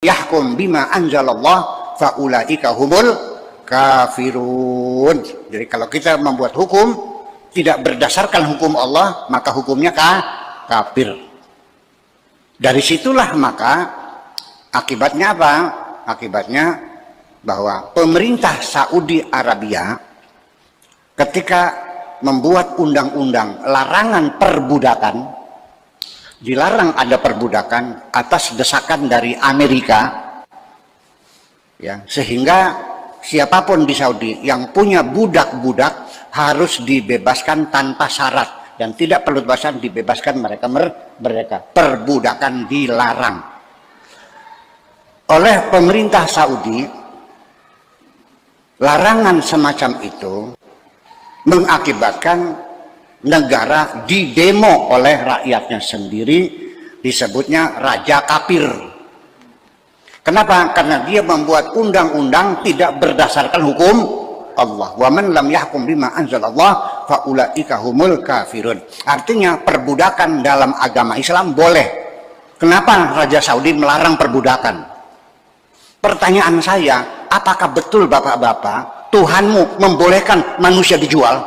yahkum bima anzalallah faulaika humul kafirun. Jadi kalau kita membuat hukum tidak berdasarkan hukum Allah, maka hukumnya kafir. Dari situlah maka akibatnya apa? Akibatnya bahwa pemerintah Saudi Arabia ketika membuat undang-undang larangan perbudakan, dilarang ada perbudakan atas desakan dari Amerika, ya, sehingga siapapun di Saudi yang punya budak-budak harus dibebaskan tanpa syarat dan tidak perlu dibebaskan mereka. Perbudakan dilarang oleh pemerintah Saudi. Larangan semacam itu mengakibatkan negara didemo oleh rakyatnya sendiri, disebutnya raja kafir. Kenapa? Karena dia membuat undang-undang tidak berdasarkan hukum Allah. Wa man lam yahkum bima anzalallah faulaika humul kafirun. Artinya perbudakan dalam agama Islam boleh. Kenapa Raja Saudi melarang perbudakan? Pertanyaan saya, apakah betul bapak-bapak Tuhanmu membolehkan manusia dijual?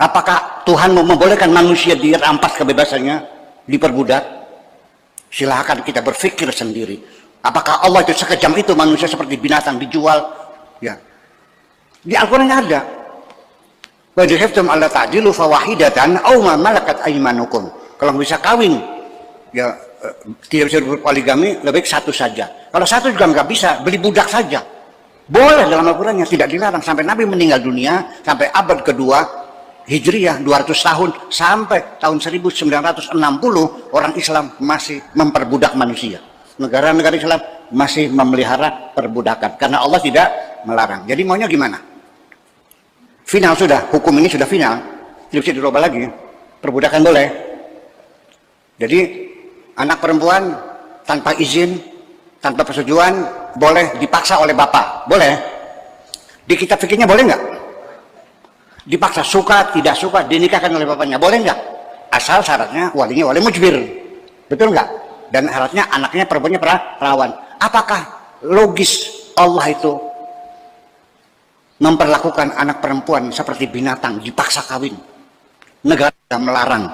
Apakah Tuhanmu membolehkan manusia dirampas kebebasannya, diperbudak? Silahkan kita berpikir sendiri. Apakah Allah itu sekejam itu manusia seperti binatang dijual? Ya. Di Al-Quran ada. Wa jahiftum alla ta'dilu fawahidatan aw ma malakat aymanukum. Kalau bisa kawin, ya tidak bisa berpoligami, lebih baik satu saja. Kalau satu juga nggak bisa, beli budak saja. Boleh dalam Al-Quran, yang tidak dilarang. Sampai Nabi meninggal dunia, sampai abad kedua Hijriyah 200 tahun, sampai tahun 1960 orang Islam masih memperbudak manusia. Negara-negara Islam masih memelihara perbudakan karena Allah tidak melarang. Jadi maunya gimana? Final sudah, hukum ini sudah final, tidak bisa dirubah lagi. Perbudakan boleh. Jadi anak perempuan tanpa izin, tanpa persetujuan boleh dipaksa oleh bapak, boleh. Di kitab fikihnya boleh nggak? Dipaksa, suka tidak suka, dinikahkan oleh bapaknya, boleh nggak? Asal syaratnya walinya wali mujbir, betul nggak? Dan syaratnya anaknya perempuannya perawan. Apakah logis Allah itu memperlakukan anak perempuan seperti binatang, dipaksa kawin? Negara melarang.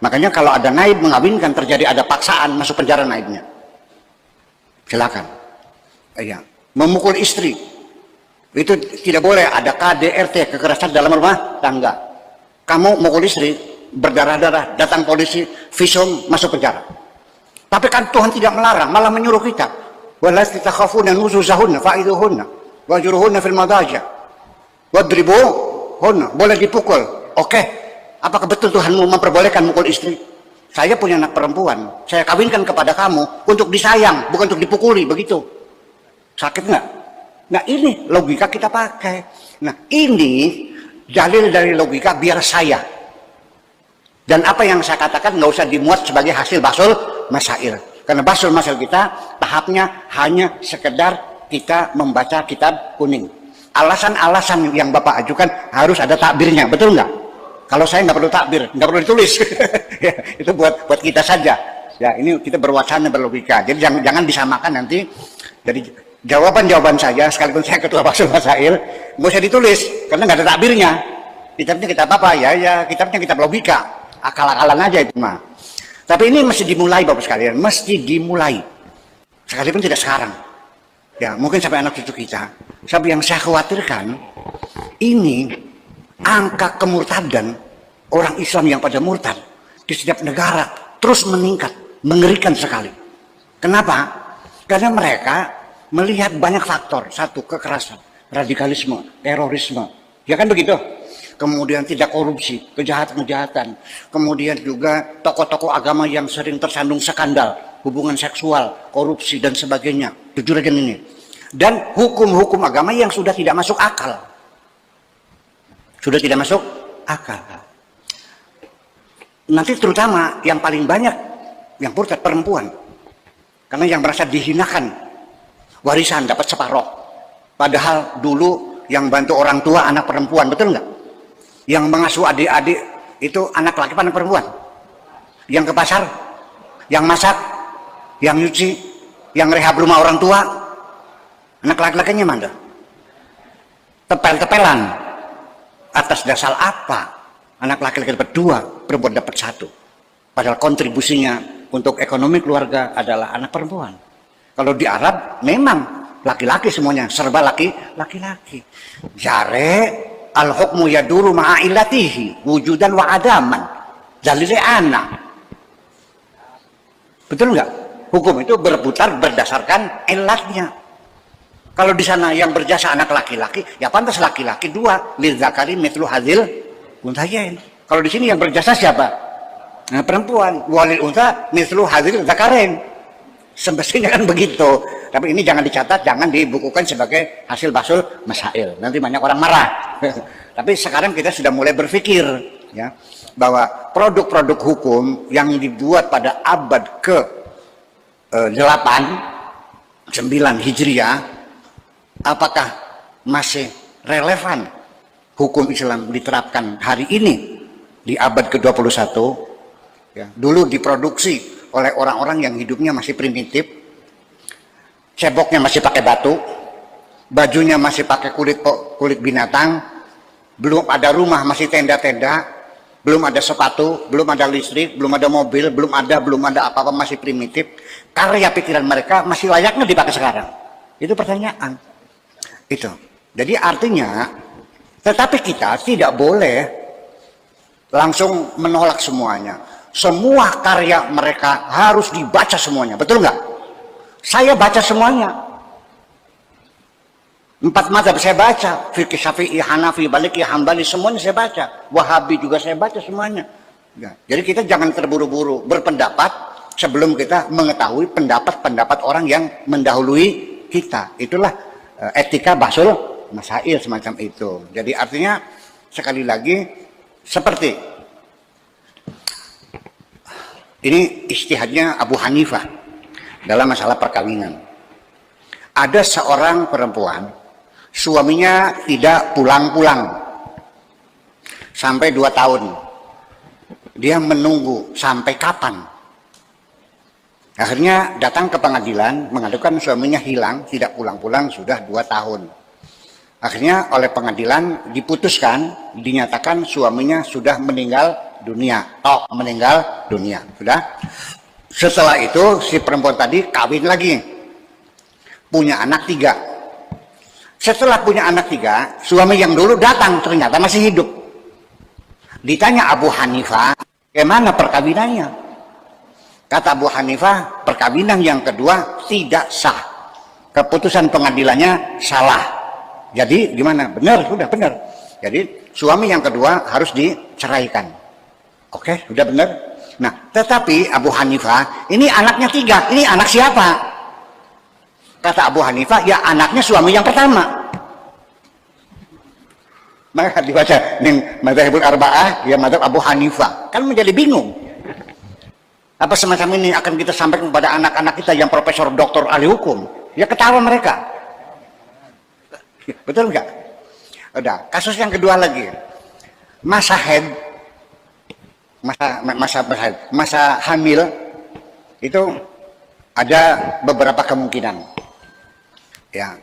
Makanya kalau ada naib mengawinkan, terjadi ada paksaan, masuk penjara naibnya. Silakan. Ya. Memukul istri itu tidak boleh. Ada KDRT, kekerasan dalam rumah tangga. Kamu mukul istri, berdarah-darah, datang polisi, visum, masuk penjara. Tapi kan Tuhan tidak melarang, malah menyuruh kita. Walati takhafuna nuzuzahunna fa'iduhunna wajruhunna fil madaja wadribuhunna. Boleh dipukul. Oke. Apakah betul Tuhanmu memperbolehkan mukul istri? Saya punya anak perempuan, saya kawinkan kepada kamu untuk disayang, bukan untuk dipukuli, begitu. Sakit nggak? Nah ini logika kita pakai. Nah ini dalil dari logika biar saya. Dan apa yang saya katakan nggak usah dimuat sebagai hasil basul masail. Karena basul masail kita tahapnya hanya sekedar kita membaca kitab kuning. Alasan-alasan yang Bapak ajukan harus ada takbirnya, betul nggak? Kalau saya nggak perlu takbir, nggak perlu ditulis. Ya, itu buat kita saja. Ya ini kita berwacana berlogika. Jadi jangan disamakan nanti. Jadi jawaban saya, sekalipun saya ketua basul masail, nggak usah ditulis karena nggak ada takbirnya. Kitabnya kitab apa? Ya kitabnya kitab logika. Akal-akalan aja itu mah. Tapi ini mesti dimulai Bapak sekalian, mesti dimulai. Sekalipun tidak sekarang. Ya mungkin sampai anak cucu kita. Tapi yang saya khawatirkan ini angka kemurtadan orang Islam yang pada murtad di setiap negara terus meningkat, mengerikan sekali. Kenapa? Karena mereka melihat banyak faktor. Satu, kekerasan, radikalisme, terorisme. Ya kan begitu? Kemudian tidak korupsi, kejahatan-kejahatan. Kemudian juga tokoh-tokoh agama yang sering tersandung skandal, hubungan seksual, korupsi, dan sebagainya. Jujur aja ini. Dan hukum-hukum agama yang sudah tidak masuk akal. Sudah tidak masuk akal. Nanti terutama yang paling banyak yang murtad perempuan. Karena yang merasa dihinakan, warisan dapat separoh. Padahal dulu yang bantu orang tua anak perempuan, betul nggak? Yang mengasuh adik-adik itu anak laki anak perempuan. Yang ke pasar, yang masak, yang nyuci, Yang rehab rumah orang tua, anak laki-lakinya mana? Tepel-tepelan. Atas dasar apa? Anak laki-laki dapat 2, perempuan dapat 1. Padahal kontribusinya untuk ekonomi keluarga adalah anak perempuan. Kalau di Arab memang laki-laki semuanya, serba laki-laki. Jare al-hukmu yaduru ma'ilatihi wujudan wa adaman. Dalilnya anak. Betul nggak? Hukum itu berputar berdasarkan ilatnya. Kalau di sana yang berjasa anak laki-laki, ya pantas laki-laki 2. Lil zakari mithlu hadzil unthayain. Kalau di sini yang berjasa siapa? Nah, perempuan. Walil untha mithlu hadzil zakarin. Semestinya kan begitu. Tapi ini jangan dicatat, jangan dibukukan sebagai hasil basul masail. Nanti banyak orang marah. Tapi sekarang kita sudah mulai berpikir, ya, bahwa produk-produk hukum yang dibuat pada abad ke 8, 9 Hijriah, apakah masih relevan hukum Islam diterapkan hari ini di abad ke-21? Ya, dulu diproduksi oleh orang-orang yang hidupnya masih primitif, ceboknya masih pakai batu, bajunya masih pakai kulit binatang, belum ada rumah, masih tenda-tenda, belum ada sepatu, belum ada listrik, belum ada mobil, belum ada apa-apa, masih primitif. Karya pikiran mereka masih layaknya dipakai sekarang. Itu pertanyaan. Itu. Jadi artinya, tetapi kita tidak boleh langsung menolak semuanya. Semua karya mereka harus dibaca semuanya. Betul nggak? Saya baca semuanya. 4 mazhab saya baca. Fikih Syafi'i, Hanafi, Maliki, Hambali, semuanya saya baca. Wahabi juga saya baca semuanya. Ya. Jadi kita jangan terburu-buru berpendapat sebelum kita mengetahui pendapat-pendapat orang yang mendahului kita. Itulah etika basul masail semacam itu. Jadi artinya sekali lagi seperti ini ijtihadnya Abu Hanifah dalam masalah perkawinan. Ada seorang perempuan, suaminya tidak pulang-pulang sampai 2 tahun. Dia menunggu sampai kapan? Akhirnya datang ke pengadilan mengadukan suaminya hilang, tidak pulang-pulang sudah 2 tahun. Akhirnya oleh pengadilan diputuskan, dinyatakan suaminya sudah meninggal dunia. Meninggal dunia. Sudah. Setelah itu si perempuan tadi kawin lagi. Punya anak 3. Setelah punya anak 3, suami yang dulu datang ternyata masih hidup. Ditanya Abu Hanifah, bagaimana perkawinannya? Kata Abu Hanifah, perkawinan yang kedua tidak sah. Keputusan pengadilannya salah. Jadi gimana? Benar, sudah benar. Jadi suami yang kedua harus diceraikan. Oke, sudah benar. Nah, tetapi Abu Hanifah, ini anaknya 3, ini anak siapa? Kata Abu Hanifah, ya anaknya suami yang pertama. Maka dibaca ning Madzhabul Arba'ah, ya madzhab Abu Hanifah. Kan menjadi bingung. Apa semacam ini akan kita sampaikan kepada anak-anak kita yang profesor doktor ahli hukum? Ya ketawa mereka. Betul nggak? Udah, kasus yang kedua lagi. Masa haid, masa hamil itu ada beberapa kemungkinan. Ya.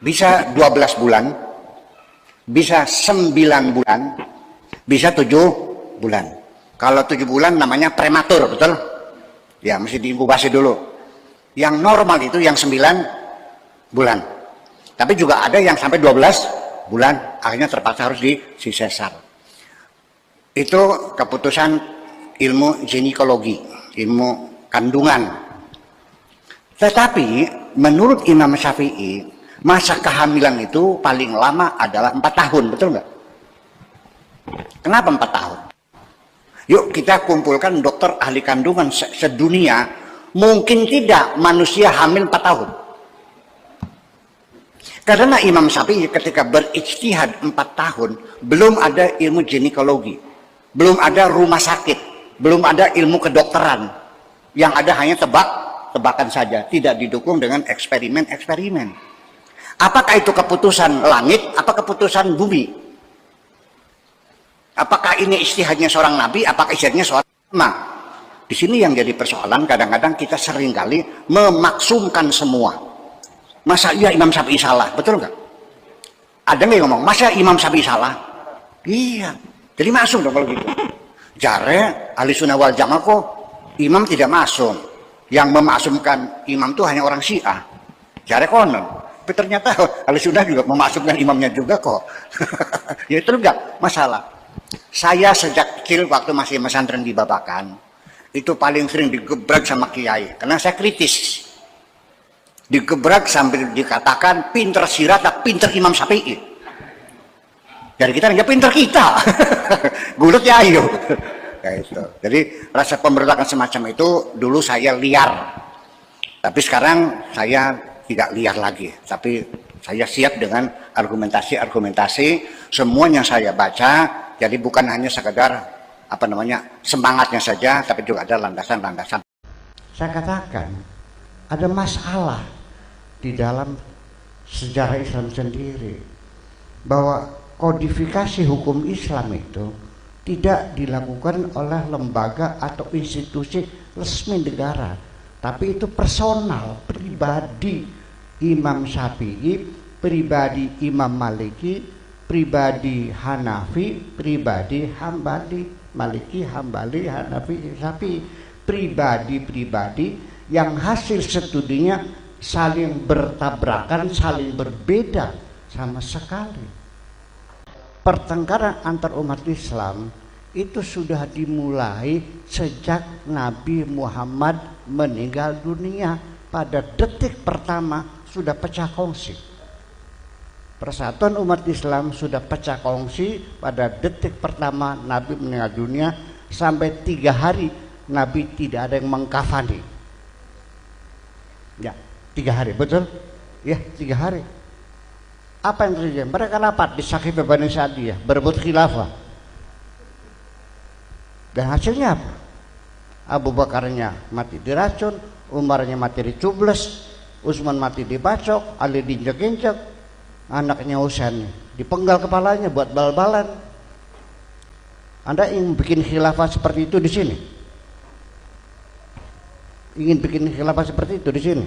Bisa 12 bulan, bisa 9 bulan, bisa 7 bulan. Kalau 7 bulan namanya prematur, betul? Ya, mesti diinkubasi dulu. Yang normal itu yang 9 bulan. Tapi juga ada yang sampai 12 bulan, akhirnya terpaksa harus disesar. Itu keputusan ilmu ginekologi, ilmu kandungan. Tetapi menurut Imam Syafi'i, masa kehamilan itu paling lama adalah 4 tahun, betul nggak? Kenapa 4 tahun? Yuk kita kumpulkan dokter ahli kandungan sedunia, mungkin tidak manusia hamil 4 tahun. Karena Imam Syafi'i ketika berijtihad 4 tahun, belum ada ilmu ginekologi, belum ada rumah sakit, belum ada ilmu kedokteran. Yang ada hanya tebakan saja, tidak didukung dengan eksperimen-eksperimen. Apakah itu keputusan langit, apa keputusan bumi? Apakah ini ijtihadnya seorang nabi, apakah ijtihadnya seorang ulama? Di sini yang jadi persoalan, kadang-kadang kita seringkali memaksumkan semua. Masa iya Imam Syafi'i salah, betul nggak? Ada nggak yang ngomong, masa Imam Syafi'i salah? Iya, jadi masuk dong kalau gitu. Jare ahli sunnah wal jamaah kok imam tidak masuk. Yang memaksumkan imam itu hanya orang Syiah. Jare konon. Tapi ternyata ahli sunnah juga memaksumkan imamnya juga kok. Ya itu enggak masalah. Saya sejak kecil waktu masih pesantren di Babakan, itu paling sering digebrak sama kiai. Karena saya kritis. Digebrak sambil dikatakan pinter sirat, pinter Imam Syafi'i. Dari kita nggak pinter kita. Gulut ya ayo. Ya itu. Jadi rasa pemberontakan semacam itu dulu saya liar. Tapi sekarang saya tidak liar lagi. Tapi saya siap dengan argumentasi-argumentasi semuanya saya baca. Jadi bukan hanya sekedar semangatnya saja, tapi juga ada landasan-landasan. Saya katakan ada masalah di dalam sejarah Islam sendiri, bahwa kodifikasi hukum Islam itu tidak dilakukan oleh lembaga atau institusi resmi negara, tapi itu personal, pribadi Imam Syafi'i, pribadi Imam Maliki, pribadi Hanafi, pribadi Hambali, Maliki, Hambali, Hanafi, Syafi'i, pribadi-pribadi yang hasil studinya saling bertabrakan, saling berbeda sama sekali. Pertengkaran antar umat Islam itu sudah dimulai sejak Nabi Muhammad meninggal dunia. Pada detik pertama sudah pecah kongsi. Persatuan umat Islam sudah pecah kongsi pada detik pertama Nabi meninggal dunia, sampai 3 hari Nabi tidak ada yang mengkafani. Ya, 3 hari, betul? Ya, 3 hari. Apa yang terjadi? Mereka rapat di Saqif Bani Sa'diyah, berebut khilafah. Dan hasilnya apa? Abu Bakarnya mati diracun, Umarnya mati dicubles, Utsman mati dibacok, Ali diinjek-injek, anaknya Husain dipenggal kepalanya buat bal-balan. Anda ingin bikin khilafah seperti itu di sini? Ingin bikin khilafah seperti itu di sini?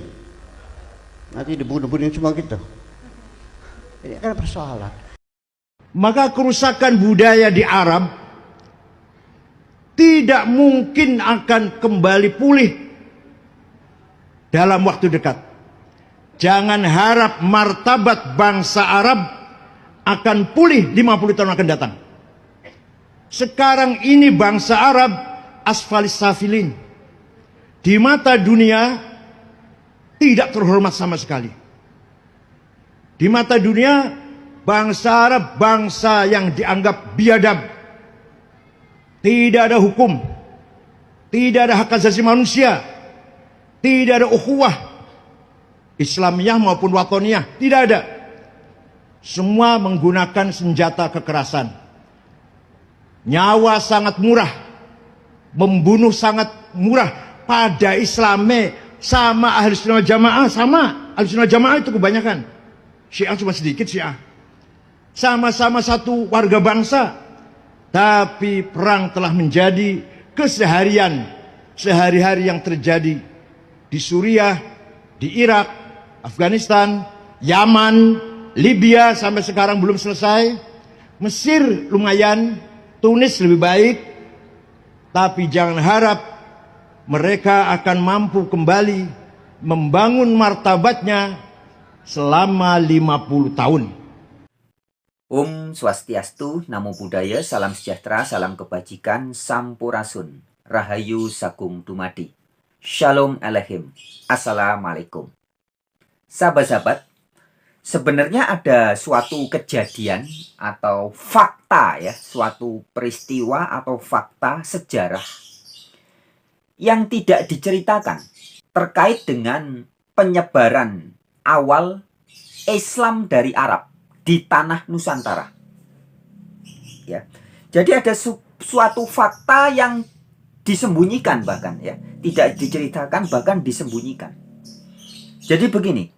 Nanti dibunuh-bunuhin semua gitu. Ini kan persoalan. Maka kerusakan budaya di Arab tidak mungkin akan kembali pulih dalam waktu dekat. Jangan harap martabat bangsa Arab akan pulih 50 tahun akan datang. Sekarang ini bangsa Arab asfalis safilin. Di mata dunia tidak terhormat sama sekali. Di mata dunia, bangsa Arab bangsa yang dianggap biadab. Tidak ada hukum, tidak ada hak asasi manusia, tidak ada ukhuwah Islamiyah maupun watoniyah, tidak ada. Semua menggunakan senjata kekerasan. Nyawa sangat murah, membunuh sangat murah. Pada Islamnya sama ahli sunnah jamaah, sama ahli sunnah jamaah itu kebanyakan. Syiah cuma sedikit Syiah. Sama-sama satu warga bangsa, tapi perang telah menjadi keseharian, sehari-hari yang terjadi di Suriah, di Irak, Afghanistan, Yaman, Libya sampai sekarang belum selesai. Mesir lumayan, Tunis lebih baik, tapi jangan harap mereka akan mampu kembali membangun martabatnya selama 50 tahun. Om Swastiastu, Namo Buddhaya, Salam Sejahtera, Salam Kebajikan, Sampurasun, Rahayu Sagung Dumadi. Shalom Aleichem. Assalamualaikum. Sahabat-sahabat, sebenarnya ada suatu kejadian atau fakta ya, suatu peristiwa atau fakta sejarah yang tidak diceritakan terkait dengan penyebaran awal Islam dari Arab di tanah Nusantara. Ya. Jadi ada suatu fakta yang disembunyikan bahkan ya, tidak diceritakan bahkan disembunyikan. Jadi begini,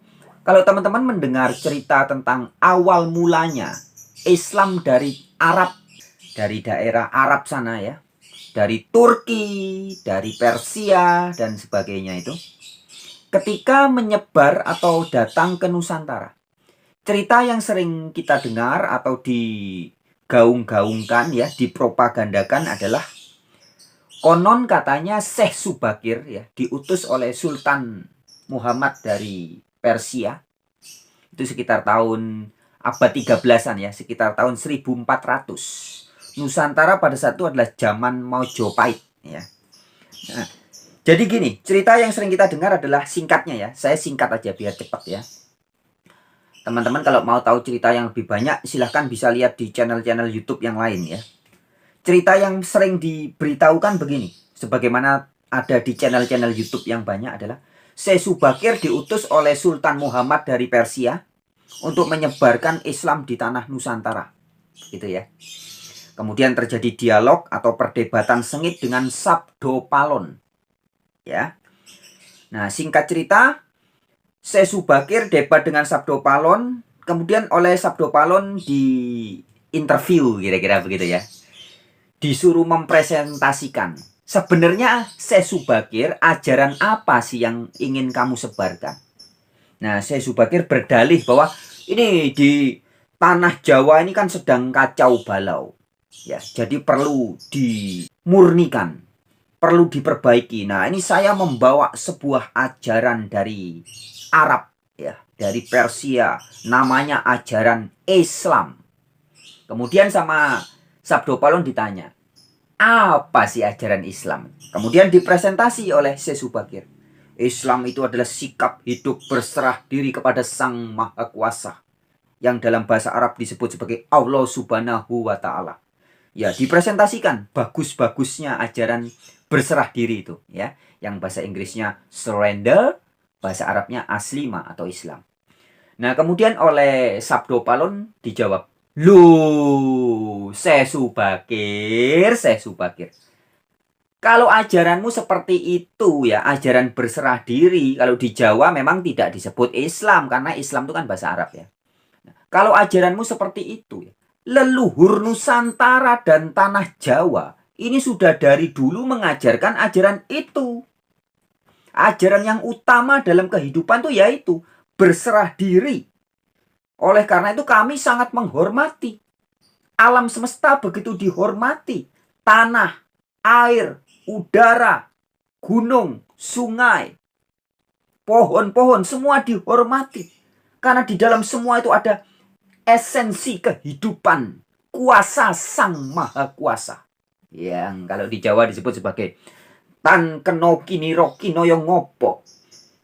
kalau teman-teman mendengar cerita tentang awal mulanya Islam dari Arab, dari daerah Arab sana ya, dari Turki, dari Persia, dan sebagainya itu, ketika menyebar atau datang ke Nusantara. Cerita yang sering kita dengar atau digaung-gaungkan ya, dipropagandakan adalah konon katanya Syekh Subakir ya diutus oleh Sultan Muhammad dari Persia. Itu sekitar tahun abad 13-an ya, sekitar tahun 1400. Nusantara pada saat itu adalah zaman Majapahit ya. Nah, jadi gini, cerita yang sering kita dengar adalah singkatnya ya. Saya singkat aja biar cepat ya. Teman-teman kalau mau tahu cerita yang lebih banyak, silahkan bisa lihat di channel-channel YouTube yang lain ya. Cerita yang sering diberitahukan begini, sebagaimana ada di channel-channel YouTube yang banyak adalah Syekh Subakir diutus oleh Sultan Muhammad dari Persia untuk menyebarkan Islam di tanah Nusantara. Gitu ya. Kemudian terjadi dialog atau perdebatan sengit dengan Sabdo Palon. Ya. Nah, singkat cerita, Syekh Subakir debat dengan Sabdo Palon, kemudian oleh Sabdo Palon di interview kira-kira begitu ya. Disuruh mempresentasikan. Sebenarnya Syekh Subakir ajaran apa sih yang ingin kamu sebarkan? Nah, Syekh Subakir berdalih bahwa ini di tanah Jawa ini kan sedang kacau balau. Ya, jadi perlu dimurnikan, perlu diperbaiki. Nah, ini saya membawa sebuah ajaran dari Arab ya, dari Persia, namanya ajaran Islam. Kemudian sama Sabdo Palon ditanya, apa sih ajaran Islam? Kemudian dipresentasi oleh Syekh Subakir. Islam itu adalah sikap hidup berserah diri kepada Sang Maha Kuasa, yang dalam bahasa Arab disebut sebagai Allah Subhanahu wa Ta'ala. Ya, dipresentasikan bagus-bagusnya ajaran berserah diri itu ya, yang bahasa Inggrisnya surrender, bahasa Arabnya aslima atau Islam. Nah, kemudian oleh Sabdo Palon dijawab, "Lu, Syekh Subakir, kalau ajaranmu seperti itu ya, ajaran berserah diri, kalau di Jawa memang tidak disebut Islam karena Islam itu kan bahasa Arab ya. Nah, kalau ajaranmu seperti itu ya, leluhur Nusantara dan tanah Jawa ini sudah dari dulu mengajarkan ajaran itu. Ajaran yang utama dalam kehidupan itu yaitu berserah diri. Oleh karena itu kami sangat menghormati. Alam semesta begitu dihormati. Tanah, air, udara, gunung, sungai, pohon-pohon semua dihormati. Karena di dalam semua itu ada esensi kehidupan, kuasa Sang Maha Kuasa. Yang kalau di Jawa disebut sebagai Tan Keno Kiniro Kinoyo Ngopo,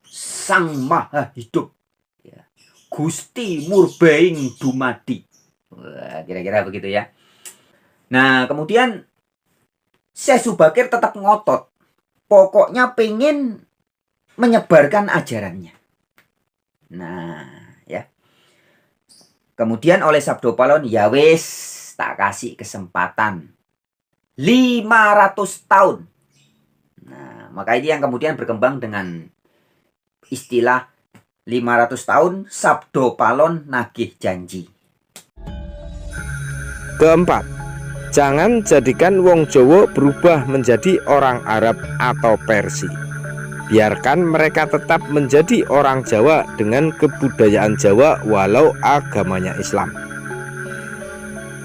Sang Maha Hidup. Ya. Gusti Murbeing Dumadi. Wah, kira-kira begitu ya. Nah, kemudian Syekh Subakir tetap ngotot. Pokoknya pengen menyebarkan ajarannya. Nah, ya. Kemudian oleh Sabdo Palon, ya wis, tak kasih kesempatan 500 tahun. Nah, maka ini yang kemudian berkembang dengan istilah 500 tahun Sabdo Palon nagih janji. Keempat, jangan jadikan wong Jawa berubah menjadi orang Arab atau Persia. Biarkan mereka tetap menjadi orang Jawa dengan kebudayaan Jawa walau agamanya Islam.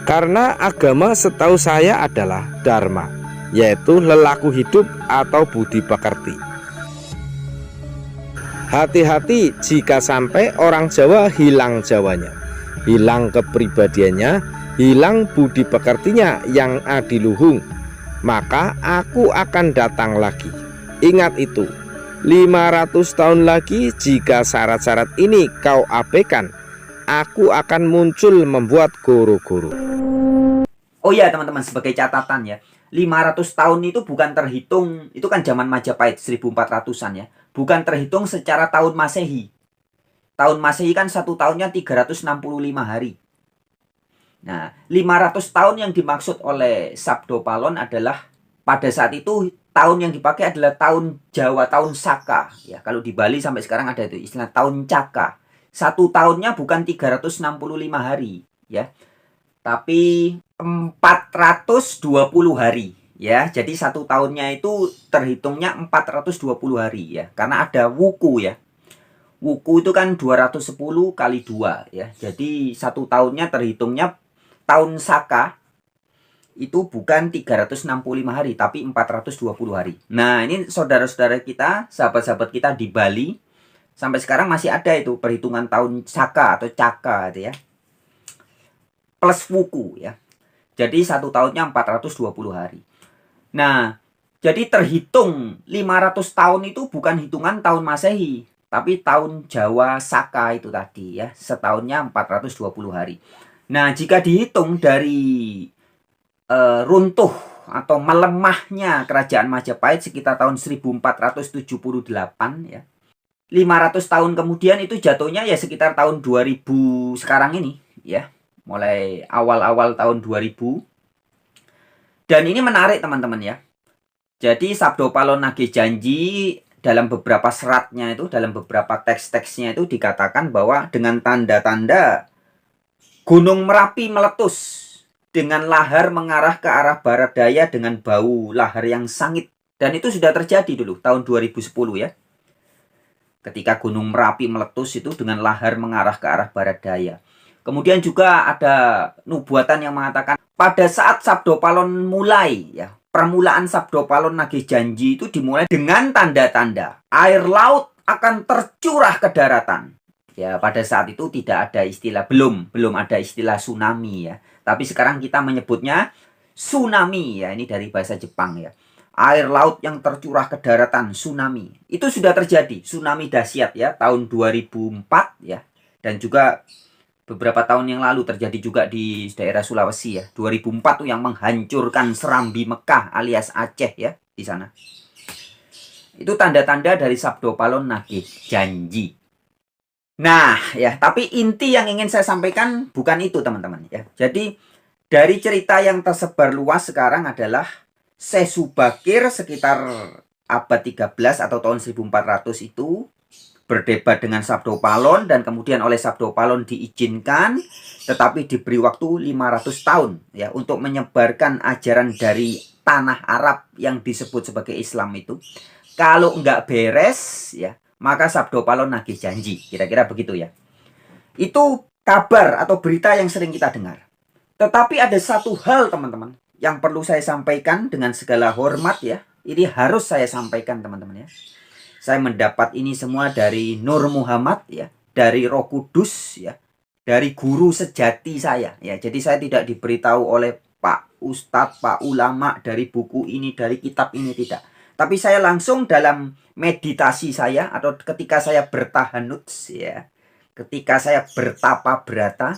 Karena agama setahu saya adalah Dharma, yaitu lelaku hidup atau budi pekerti. Hati-hati jika sampai orang Jawa hilang Jawanya, hilang kepribadiannya, hilang budi pekertinya yang adiluhung, maka aku akan datang lagi. Ingat itu, 500 tahun lagi jika syarat-syarat ini kau abaikan, aku akan muncul membuat goro-goro. Oh ya teman-teman, sebagai catatan ya, 500 tahun itu bukan terhitung, itu kan zaman Majapahit 1400-an ya, bukan terhitung secara tahun Masehi. Tahun Masehi kan satu tahunnya 365 hari. Nah, 500 tahun yang dimaksud oleh Sabdo Palon adalah pada saat itu tahun yang dipakai adalah tahun Jawa, tahun Saka. Ya, kalau di Bali sampai sekarang ada itu istilah tahun Caka. Satu tahunnya bukan 365 hari, ya. Tapi 420 hari. ya. Jadi 1 tahunnya itu terhitungnya 420 hari ya. Karena ada wuku ya. Wuku itu kan 210 kali 2 ya. Jadi 1 tahunnya terhitungnya tahun Saka itu bukan 365 hari tapi 420 hari. Nah, ini saudara-saudara kita, sahabat-sahabat kita di Bali sampai sekarang masih ada itu perhitungan tahun Saka atau Caka itu ya. Plus wuku ya. Jadi 1 tahunnya 420 hari. Nah, jadi terhitung 500 tahun itu bukan hitungan tahun Masehi, tapi tahun Jawa Saka itu tadi ya. Setahunnya 420 hari. Nah, jika dihitung dari runtuh atau melemahnya kerajaan Majapahit sekitar tahun 1478 ya. 500 tahun kemudian itu jatuhnya ya sekitar tahun 2000 sekarang ini ya. Mulai awal-awal tahun 2000. Dan ini menarik teman-teman ya. Jadi Sabdo Palon Nagih Janji dalam beberapa seratnya itu, dalam beberapa teks-teksnya itu dikatakan bahwa dengan tanda-tanda Gunung Merapi meletus dengan lahar mengarah ke arah barat daya dengan bau lahar yang sangit. Dan itu sudah terjadi dulu tahun 2010 ya. Ketika Gunung Merapi meletus itu dengan lahar mengarah ke arah barat daya. Kemudian juga ada nubuatan yang mengatakan pada saat Sabdo Palon mulai ya, permulaan Sabdo Palon Nagih Janji itu dimulai dengan tanda-tanda air laut akan tercurah ke daratan. Ya, pada saat itu tidak ada istilah, belum ada istilah tsunami ya. Tapi sekarang kita menyebutnya tsunami ya, ini dari bahasa Jepang ya. Air laut yang tercurah ke daratan, tsunami. Itu sudah terjadi, tsunami dahsyat ya, tahun 2004 ya. Dan juga beberapa tahun yang lalu terjadi juga di daerah Sulawesi ya. 2004 tuh yang menghancurkan Serambi Mekah alias Aceh ya di sana. Itu tanda-tanda dari Sabdo Palon Nagih Janji. Nah ya, tapi inti yang ingin saya sampaikan bukan itu teman-teman ya. Jadi dari cerita yang tersebar luas sekarang adalah Syekh Subakir sekitar abad 13 atau tahun 1400 itu berdebat dengan Sabdo Palon dan kemudian oleh Sabdo Palon diizinkan tetapi diberi waktu 500 tahun ya untuk menyebarkan ajaran dari tanah Arab yang disebut sebagai Islam itu. Kalau enggak beres ya, maka Sabdo Palon Nagih Janji. Kira-kira begitu ya. Itu kabar atau berita yang sering kita dengar. Tetapi ada satu hal teman-teman yang perlu saya sampaikan dengan segala hormat ya. Ini harus saya sampaikan teman-teman ya. Saya mendapat ini semua dari Nur Muhammad ya, dari Roh Kudus ya, dari guru sejati saya ya. Jadi saya tidak diberitahu oleh Pak Ustadz, Pak Ulama dari buku ini, dari kitab ini, tidak. Tapi saya langsung dalam meditasi saya atau ketika saya bertahanut ya, ketika saya bertapa berata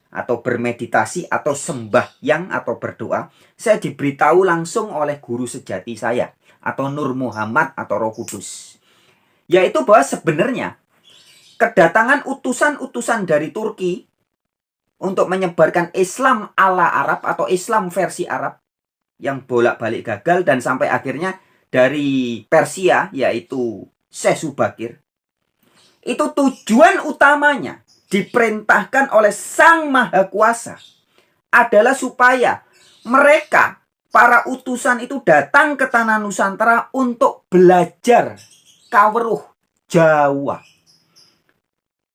atau bermeditasi atau sembahyang atau berdoa, saya diberitahu langsung oleh guru sejati saya atau Nur Muhammad atau Roh Kudus. Yaitu bahwa sebenarnya kedatangan utusan-utusan dari Turki untuk menyebarkan Islam ala Arab atau Islam versi Arab yang bolak-balik gagal dan sampai akhirnya dari Persia yaitu Syekh Subakir, itu tujuan utamanya diperintahkan oleh Sang Maha Kuasa adalah supaya mereka, para utusan itu datang ke tanah Nusantara untuk belajar kaweruh Jawa,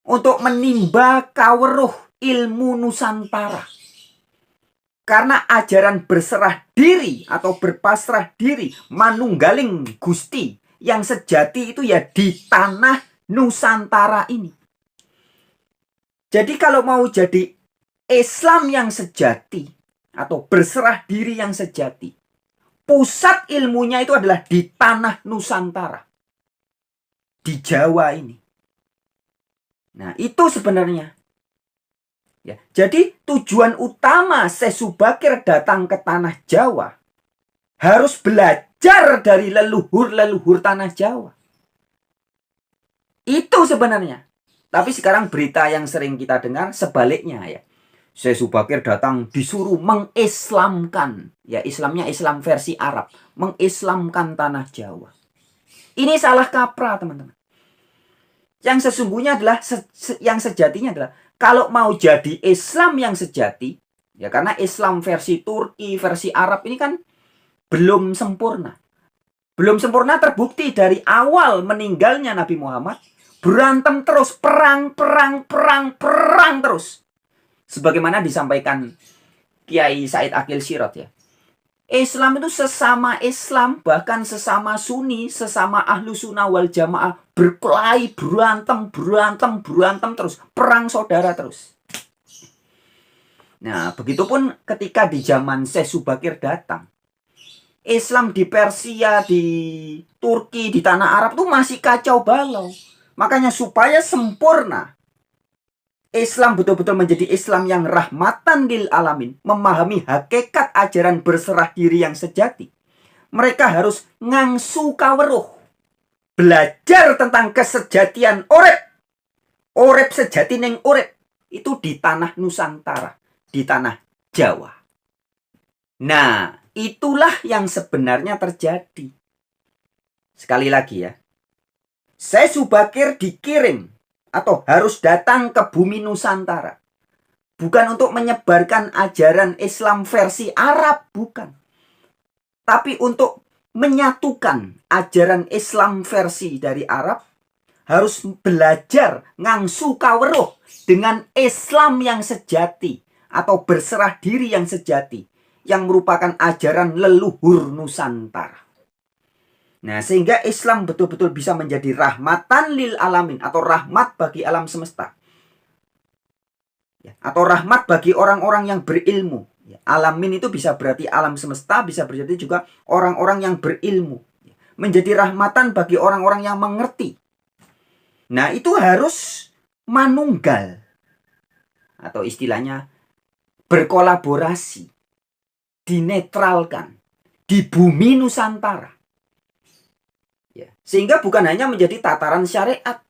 untuk menimba kaweruh ilmu Nusantara. Karena ajaran berserah diri atau berpasrah diri manunggaling Gusti yang sejati itu ya di tanah Nusantara ini. Jadi kalau mau jadi Islam yang sejati atau berserah diri yang sejati, pusat ilmunya itu adalah di tanah Nusantara, di Jawa ini. Nah, itu sebenarnya. Ya, jadi tujuan utama Syekh Subakir datang ke tanah Jawa harus belajar dari leluhur-leluhur tanah Jawa. Itu sebenarnya. Tapi sekarang berita yang sering kita dengar sebaliknya ya. Syekh Subakir datang disuruh mengislamkan. Ya, Islamnya Islam versi Arab. Mengislamkan tanah Jawa. Ini salah kaprah teman-teman. Yang sesungguhnya adalah, yang sejatinya adalah, kalau mau jadi Islam yang sejati, ya karena Islam versi Turki, versi Arab ini kan belum sempurna. Belum sempurna terbukti dari awal meninggalnya Nabi Muhammad, berantem terus, perang terus. Sebagaimana disampaikan Kiai Said Akil Sirot ya. Islam itu sesama Islam, bahkan sesama Sunni, sesama Ahlu Sunnah wal Jamaah berkelahi, berantem terus, perang saudara terus. Nah, begitupun ketika di zaman Syekh Subakir datang, Islam di Persia, di Turki, di tanah Arab itu masih kacau balau. Makanya supaya sempurna, Islam betul-betul menjadi Islam yang rahmatan lil alamin, memahami hakikat ajaran berserah diri yang sejati. Mereka harus ngangsu kaweruh, belajar tentang kesejatian urip sejati ning urip itu di tanah Nusantara, di tanah Jawa. Nah, itulah yang sebenarnya terjadi. Sekali lagi ya, Syekh Subakir dikirim atau harus datang ke bumi Nusantara. Bukan untuk menyebarkan ajaran Islam versi Arab, bukan. Tapi untuk menyatukan ajaran Islam versi dari Arab, harus belajar ngangsu kaweruh dengan Islam yang sejati atau berserah diri yang sejati, yang merupakan ajaran leluhur Nusantara. Nah, sehingga Islam betul-betul bisa menjadi rahmatan lil alamin atau rahmat bagi alam semesta. Ya, atau rahmat bagi orang-orang yang berilmu. Ya, alamin itu bisa berarti alam semesta, bisa berarti juga orang-orang yang berilmu. Ya, menjadi rahmatan bagi orang-orang yang mengerti. Nah, itu harus manunggal. Atau istilahnya berkolaborasi. Dinetralkan. Di bumi Nusantara. Ya. Sehingga bukan hanya menjadi tataran syariat,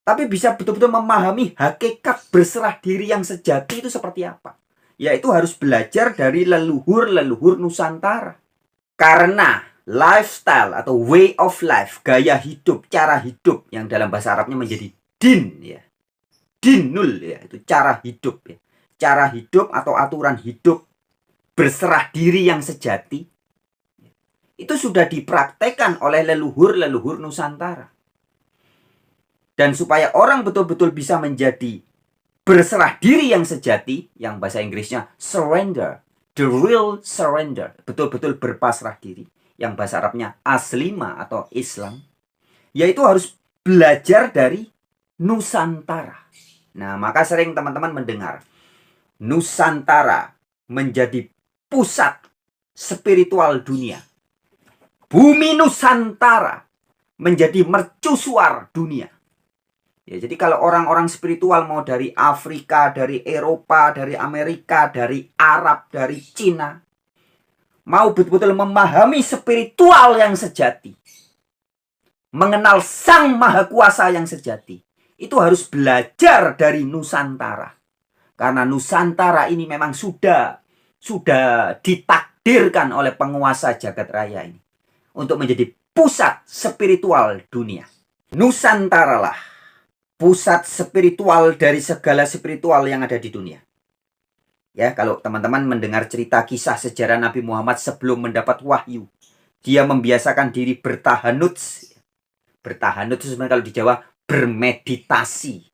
tapi bisa betul-betul memahami hakikat berserah diri yang sejati itu seperti apa. Yaitu harus belajar dari leluhur-leluhur Nusantara. Karena lifestyle atau way of life, gaya hidup, cara hidup yang dalam bahasa Arabnya menjadi din ya. Dinul ya, itu cara hidup ya. Cara hidup atau aturan hidup berserah diri yang sejati itu sudah dipraktekkan oleh leluhur-leluhur Nusantara. Dan supaya orang betul-betul bisa menjadi berserah diri yang sejati, yang bahasa Inggrisnya surrender, the real surrender, betul-betul berpasrah diri, yang bahasa Arabnya aslima atau Islam, yaitu harus belajar dari Nusantara. Nah, maka sering teman-teman mendengar Nusantara menjadi pusat spiritual dunia. Bumi Nusantara menjadi mercusuar dunia. Ya, jadi kalau orang-orang spiritual mau dari Afrika, dari Eropa, dari Amerika, dari Arab, dari Cina, mau betul-betul memahami spiritual yang sejati, mengenal Sang Maha Kuasa yang sejati, itu harus belajar dari Nusantara. Karena Nusantara ini memang sudah ditakdirkan oleh penguasa jagat raya ini untuk menjadi pusat spiritual dunia. Nusantara lah pusat spiritual dari segala spiritual yang ada di dunia. Ya, kalau teman-teman mendengar cerita kisah sejarah Nabi Muhammad sebelum mendapat wahyu, dia membiasakan diri bertahanuts. Bertahanuts itu sebenarnya kalau di Jawa bermeditasi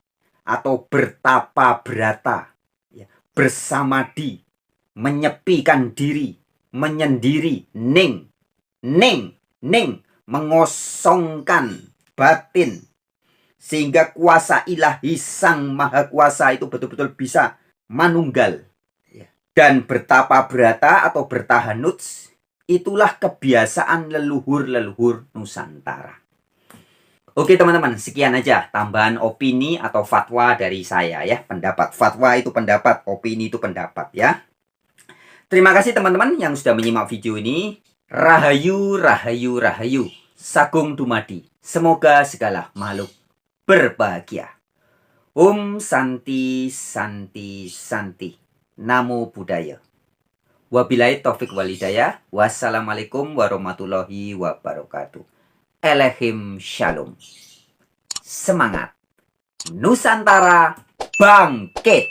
atau bertapa berata, ya, bersamadi, menyepikan diri, menyendiri, ning, mengosongkan batin, sehingga kuasa ilahi Sang Maha Kuasa itu betul-betul bisa manunggal. Dan bertapa berata atau bertahanuts, itulah kebiasaan leluhur-leluhur Nusantara. Oke teman-teman, sekian aja tambahan opini atau fatwa dari saya ya. Pendapat, fatwa itu pendapat, opini itu pendapat ya. Terima kasih teman-teman yang sudah menyimak video ini. Rahayu, rahayu, rahayu. Sagung dumadi. Semoga segala makhluk berbahagia. Om Santi, Santi, Santi. Namo Buddhaya. Wabillahi taufik walhidayah. Wassalamualaikum warahmatullahi wabarakatuh. Elehim Shalom. Semangat. Nusantara bangkit.